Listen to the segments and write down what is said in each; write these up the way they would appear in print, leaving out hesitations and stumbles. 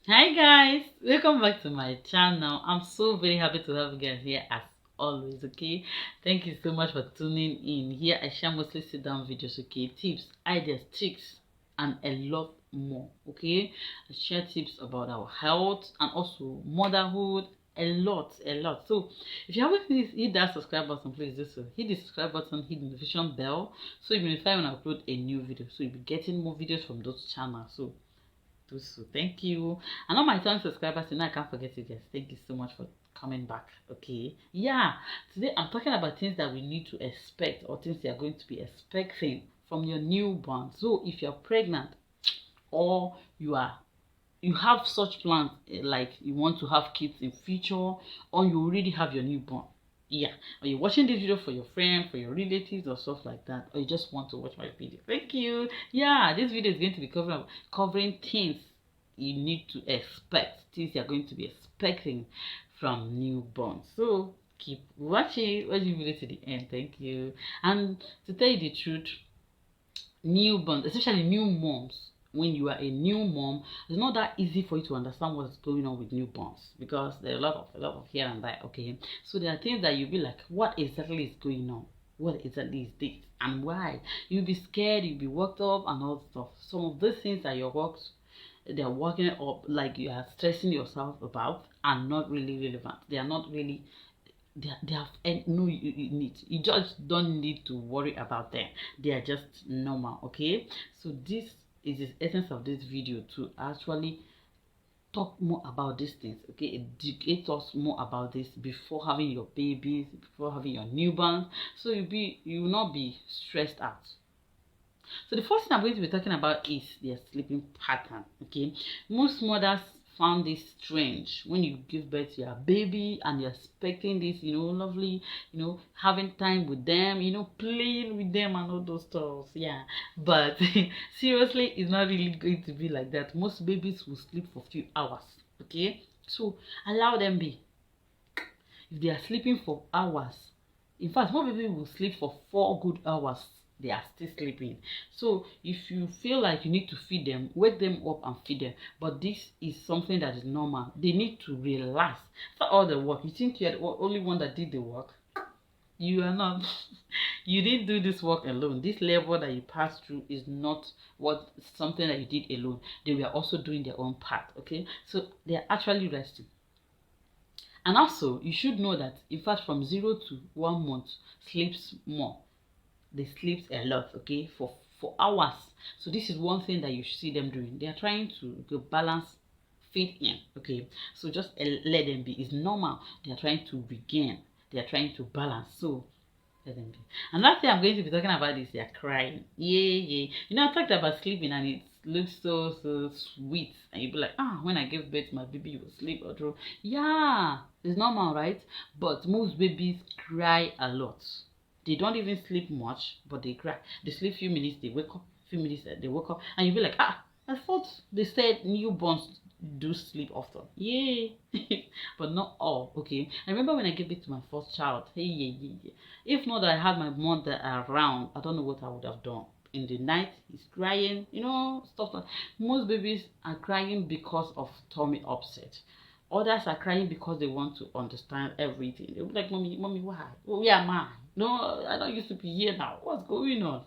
Hi guys, welcome back to my channel. I'm so very happy to have you guys here as always. Okay, thank you so much for tuning in. Here I share mostly sit down videos, okay, tips, ideas, tricks, and a lot more. Okay, I share tips about our health and also motherhood. A lot. So if you haven't hit that subscribe button, please do so. Hit the subscribe button, hit the notification bell, so you'll be notified when I upload a new video. So you'll be getting more videos from those channels. So do so. Thank you. And all my time subscribers, I can't forget you guys. Thank you so much for coming back. Okay. Yeah. Today I'm talking about things that we need to expect or things you are going to be expecting from your newborn. So if you're pregnant or you have such plans like you want to have kids in future or you already have your newborn, yeah, or you're watching this video for your friend, for your relatives or stuff like that, or you just want to watch my video, thank you. Yeah, this video is going to be covering things you need to expect, things you're going to be expecting from newborn. So keep watching video to the end. Thank you. And to tell you the truth, newborns, especially new moms, when you are a new mom, it's not that easy for you to understand what's going on with newborns because there are a lot of here and there. Okay, so there are things that you'll be like, what exactly is going on? What exactly is this and why? You'll be scared, you'll be worked up and all stuff. Some of these things that your works they're working up like you are stressing yourself about are not really relevant. They are not really they have no need, you just don't need to worry about them. They are just normal. Okay, so this is the essence of this video, to actually talk more about these things. Okay, educate us more about this before having your babies, before having your newborn, so you will not be stressed out. So the first thing I'm going to be talking about is their sleeping pattern. Okay, most mothers found this strange when you give birth to your baby and you're expecting this, lovely, having time with them, playing with them and all those stuff. Yeah, but seriously, it's not really going to be like that. Most babies will sleep for a few hours. Okay, so allow them be. If they are sleeping for hours, in fact, most people will sleep for 4 good hours. They are still sleeping. So if you feel like you need to feed them, wake them up and feed them. But this is something that is normal. They need to relax. For all the work, you think you're the only one that did the work? You are not. You didn't do this work alone. This level that you passed through is not what something that you did alone. They were also doing their own part. Okay, so they are actually resting. And also, you should know that in fact from 0 to 1 month sleeps more. They sleep a lot, okay, for hours. So this is one thing that you see them doing. They are trying to balance fit in, okay. So just let them be. It's normal. They are trying to regain. They are trying to balance. So let them be. Another thing I'm going to be talking about is they're crying. Yeah. I talked about sleeping and it looks so sweet. And you'll be like, when I give birth, my baby will sleep or draw. Yeah, it's normal, right? But most babies cry a lot. They don't even sleep much, but they cry. They sleep few minutes, they wake up. Few minutes, they wake up. And you'll be like, I thought they said newborns do sleep often. Yay! But not all, okay? I remember when I gave it to my first child. Hey, yeah. If not that I had my mother around, I don't know what I would have done. In the night, he's crying, stuff like most babies are crying because of tummy upset. Others are crying because they want to understand everything. They'll be like, Mommy, why? Oh, yeah, ma. No, I don't used to be here now. What's going on?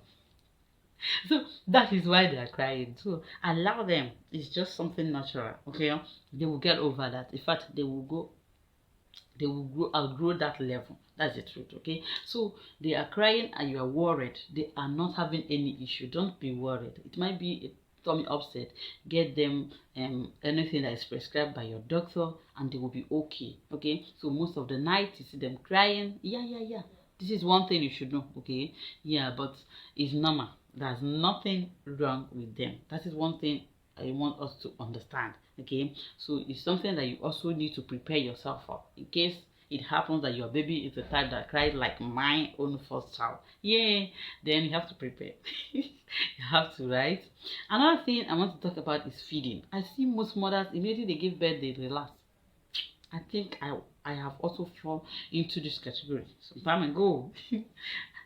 So that is why they are crying. So allow them. It's just something natural. Okay, they will get over that. In fact, they will outgrow that level. That's the truth. Okay, so they are crying and you are worried. They are not having any issue. Don't be worried. It might be a tummy upset. Get them anything that is prescribed by your doctor and they will be okay. Okay, so most of the night you see them crying. Yeah. This is one thing you should know. Okay, yeah, but it's normal. There's nothing wrong with them. That is one thing I want us to understand. Okay, so it's something that you also need to prepare yourself for in case it happens that your baby is the type that cries like my own first child. Yeah, then you have to prepare. You have to, right? Another thing I want to talk about is feeding. I see most mothers immediately they give birth they relax. I think I have also fall into this category some time ago.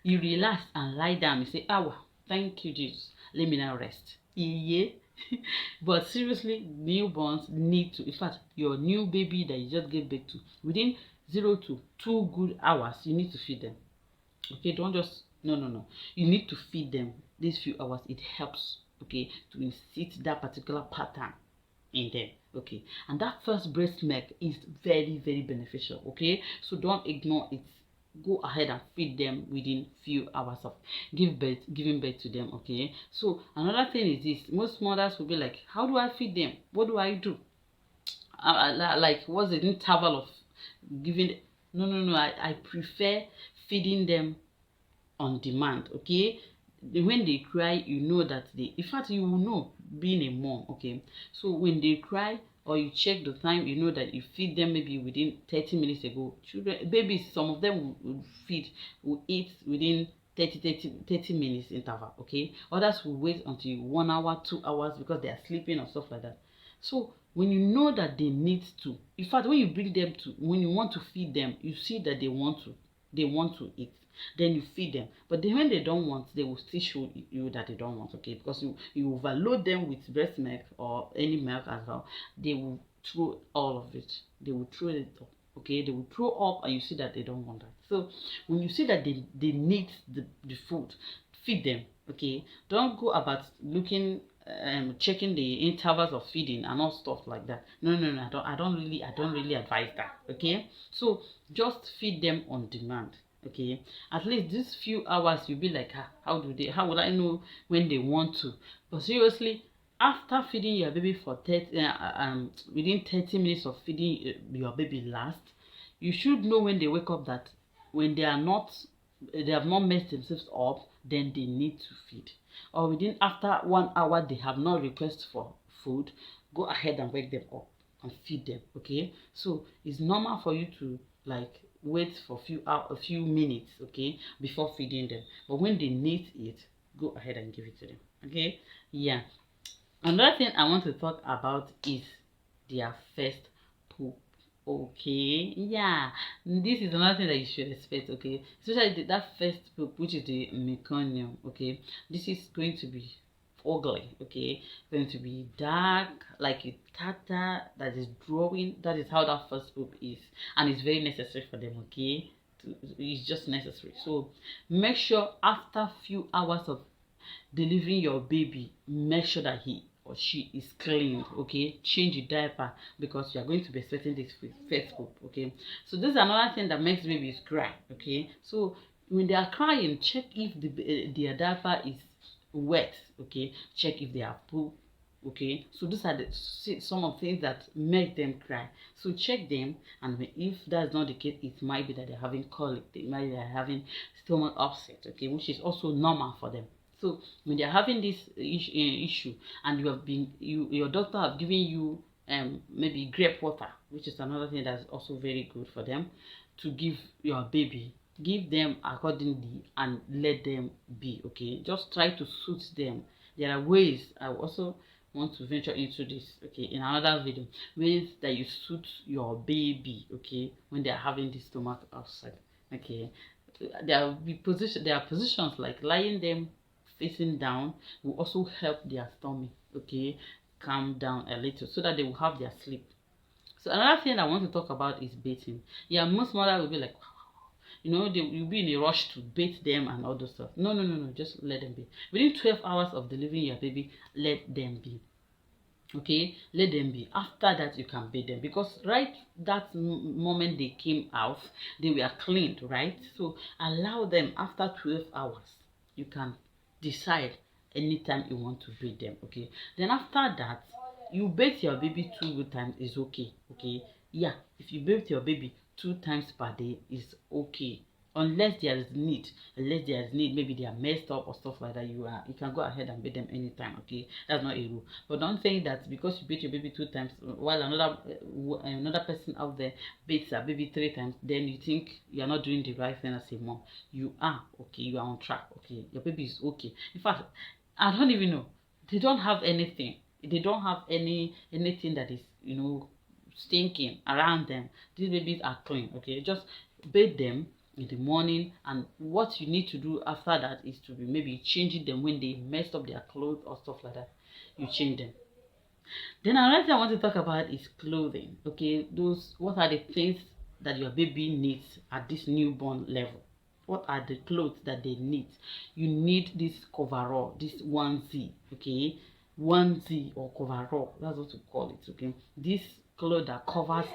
You relax and lie down. You say, "Ah, thank you, Jesus. Let me now rest." Yeah. But seriously, newborns need to, in fact, your new baby that you just gave birth to, within 0 to 2 good hours, you need to feed them. Okay, don't just, no. You need to feed them these few hours. It helps, okay, to insist that particular pattern in them. Okay, and that first breast milk is very, very beneficial. Okay, so don't ignore it. Go ahead and feed them within few hours of giving birth to them. Okay, so another thing is this: most mothers will be like, how do I feed them? What do I do? Like, what's the interval of giving? No, I prefer feeding them on demand. Okay, when they cry, you know that they, in fact, you will know, being a mom. Okay, so when they cry, or you check the time, you know that you feed them maybe within 30 minutes ago. Children, babies, some of them will eat within 30 minutes interval. Okay, others will wait until 1 hour, 2 hours, because they are sleeping or stuff like that. So when you know that they need to, in fact, when you bring them to, when you want to feed them, you see that they want to eat, then you feed them. But then when they don't want, they will still show you that they don't want. Okay, because you overload them with breast milk or any milk as well, they will throw all of it. They will throw it up. Okay, they will throw up, and you see that they don't want that. So when you see that they need the food, feed them. Okay, don't go about looking, checking the intervals of feeding and all stuff like that. No, I don't really advise that. Okay, so just feed them on demand. Okay, at least these few hours you'll be like, how will I know when they want to? But seriously, after feeding your baby for 30 within 30 minutes of feeding your baby last, you should know when they wake up that when they have not messed themselves up, then they need to feed. Or within after 1 hour they have not request for food, go ahead and wake them up and feed them. Okay, so it's normal for you to, like, wait for a few minutes, okay, before feeding them. But when they need it, go ahead and give it to them. Okay, yeah. Another thing I want to talk about is their first poop. Okay, yeah, this is another thing that you should expect. Okay, especially that first poop, which is the meconium. Okay, this is going to be ugly. Okay, going to be dark, like a tartar that is drawing. That is how that first poop is, and it's very necessary for them. Okay, it's just necessary. So make sure after few hours of delivering your baby, make sure that he or she is clean. Okay, change the diaper, because you are going to be expecting this first poop. Okay, so this is another thing that makes babies cry. Okay, so when they are crying, check if their diaper is wet. Okay, check if they have poop. Okay, so these are some of the things that make them cry. So check them, and if that's not the case, it might be that they're having colic, they might be having stomach upset. Okay, which is also normal for them. So when they're having this issue, and your doctor have given you maybe grape water, which is another thing that's also very good for them to give your baby, give them accordingly and let them be. Okay, just try to suit them. There are ways. I also want to venture into this, okay, in another video, ways that you suit your baby, okay, when they're having this stomach upset. Okay, there are positions like lying them facing down will also help their stomach, okay, calm down a little, so that they will have their sleep. So another thing I want to talk about is bathing. Yeah, most mothers will be like, you'll be in a rush to bathe them and all those stuff. No, just let them be. Within 12 hours of delivering your baby, let them be. Okay, let them be. After that, you can bathe them, because right that moment they came out, they were cleaned, right? So allow them. After 12 hours, you can decide anytime you want to bathe them. Okay, then after that, you bathe your baby 2 good times is okay. Okay, yeah, if you bathe your baby 2 times per day is okay, unless there is need. Maybe they are messed up or stuff like that, you can go ahead and bathe them anytime. Okay, that's not a rule. But don't think that because you bathe your baby 2 times, while another person out there bathes her baby 3 times, then you think you are not doing the right thing as a mom. You are okay. You are on track. Okay, your baby is okay. In fact, I don't even know. They don't have anything. They don't have anything that is stinking around them. These babies are clean. Okay, just bathe them in the morning, and what you need to do after that is to be maybe changing them when they messed up their clothes or stuff like that. you change them. Then another thing I want to talk about is clothing. Okay, those, what are the things that your baby needs at this newborn level? What are the clothes that they need? You need this coverall, this onesie, okay, onesie or coverall. That's what we call it. Okay, this cloth that covers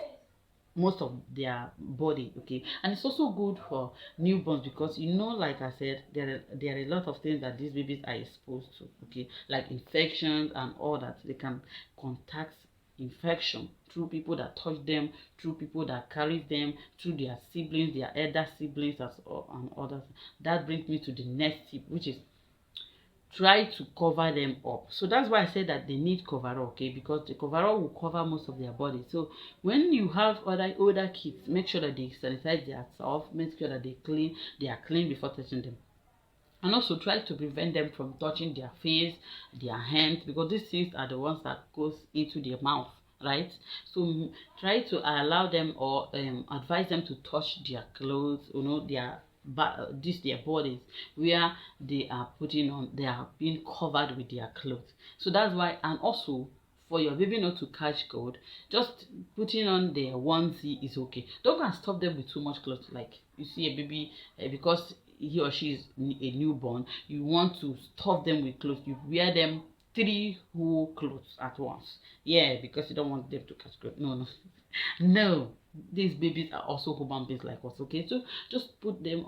most of their body, okay, and it's also good for newborns because, you know, like I said, there are a lot of things that these babies are exposed to, okay, like infections and all that. They can contact infection through people that touch them, through people that carry them, through their siblings, their elder siblings, and others. That brings me to the next tip, which is try to cover them up. So that's why I said that they need coverall, okay, because the coverall will cover most of their body. So when you have other older kids, make sure that they sanitize themselves, make sure that they are clean before touching them. And also try to prevent them from touching their face, their hands, because these things are the ones that goes into their mouth, right? So try to allow them, or advise them to touch their clothes, you know, their bodies where they are putting on, they are being covered with their clothes. So that's why. And also, for your baby not to catch cold, just putting on their onesie is okay. Don't go and stop them with too much clothes. Like you see a baby, because he or she is a newborn, you want to stuff them with clothes. You wear them 3 whole clothes at once. Yeah, because you don't want them to catch cold. No, no. No, these babies are also human beings like us, okay? So just put them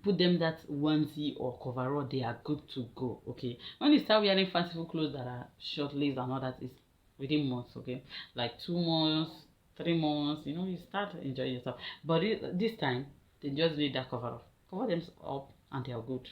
put them that onesie or coverall, they are good to go, okay? When you start wearing fanciful clothes that are short sleeves and all that, is within months, okay? Like 2 months, 3 months, you know, you start enjoying yourself. But this time, they just need that coverall. Cover them up and they are good.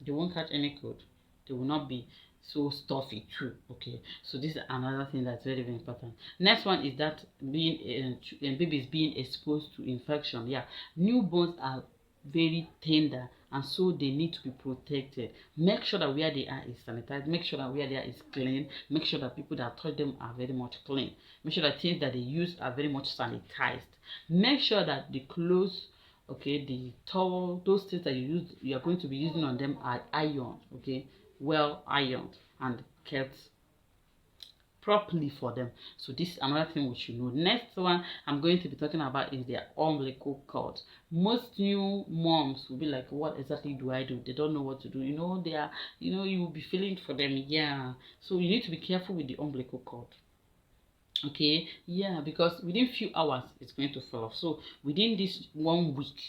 They won't catch any cold. They will not be so stuffy too, okay? So this is another thing that's very, very important. Next one is that being babies being exposed to infection. Yeah, newborns are very tender, and so they need to be protected. Make sure that where they are is sanitized. Make sure that where they are is clean. Make sure that people that touch them are very much clean. Make sure that things that they use are very much sanitized. Make sure that the clothes, okay, the towel, those things that you are going to be using on them are ironed, okay, well ironed and kept properly for them. So this is another thing we should know. Next one I'm going to be talking about is their umbilical cord. Most new moms will be like, what exactly do I do? They don't know what to do. You know, they are, you know, you will be feeling for them. Yeah, so you need to be careful with the umbilical cord. Okay, yeah, because within few hours it's going to fall off. So within this 1 week,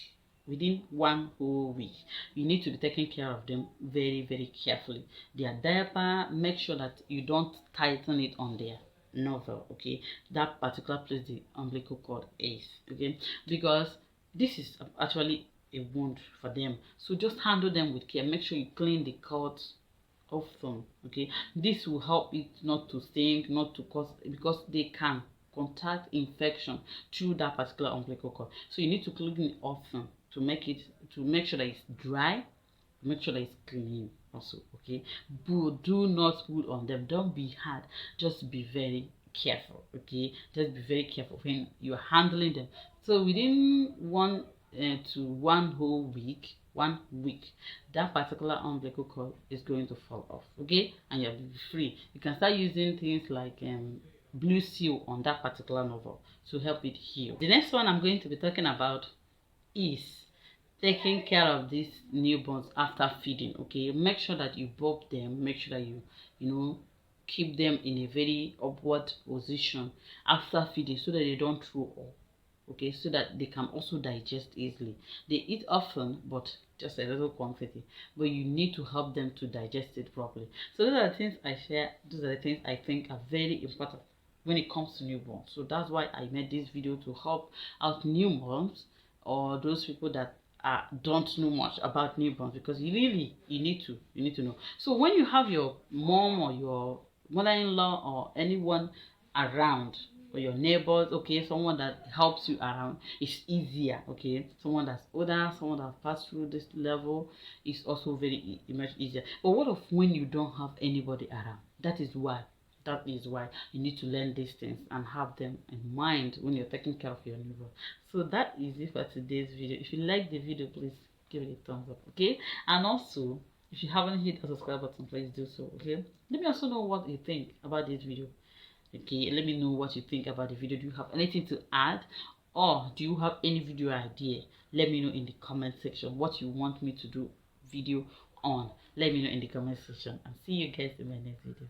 within 1 whole week, you need to be taking care of them very, very carefully. Their diaper, make sure that you don't tighten it on their novel, okay, that particular place the umbilical cord is, okay, because this is actually a wound for them. So just handle them with care. Make sure you clean the cords often, okay. This will help it not to stink, not to cause, because they can contact infection through that particular umbilical cord. So you need to clean it often to make sure that it's dry, make sure that it's clean also, okay. But do not pull on them, don't be hard, just be very careful, okay. Just be very careful when you're handling them. So within 1 to 1 whole week, 1 week, that particular umbilical cord is going to fall off, okay, and you'll be free. You can start using things like Blue Seal on that particular novel to help it heal. The next one I'm going to be talking about is taking care of these newborns after feeding, okay. Make sure that you bulb them, make sure that you know, keep them in a very upward position after feeding so that they don't throw up, okay, so that they can also digest easily. They eat often, but just a little quantity, but you need to help them to digest it properly. So those are the things I share, those are the things I think are very important when it comes to newborns. So that's why I made this video, to help out newborns or those people that don't know much about newborns, because you need to know. So when you have your mom or your mother-in-law or anyone around, or your neighbors, okay, someone that helps you around, it's easier, okay. Someone that's older, someone that passed through this level, is also very much easier. But what of when you don't have anybody around? That is why you need to learn these things and have them in mind when you're taking care of your neighbor. So that is it for today's video. If you like the video, please give it a thumbs up, okay. And also, If you haven't hit the subscribe button, please do so. Okay, let me also know what you think about this video. Okay, let me know what you think about the video. Do you have anything to add, or do you have any video idea? Let me know in the comment section what you want me to do video on. Let me know in the comment section, and see you guys in my next video.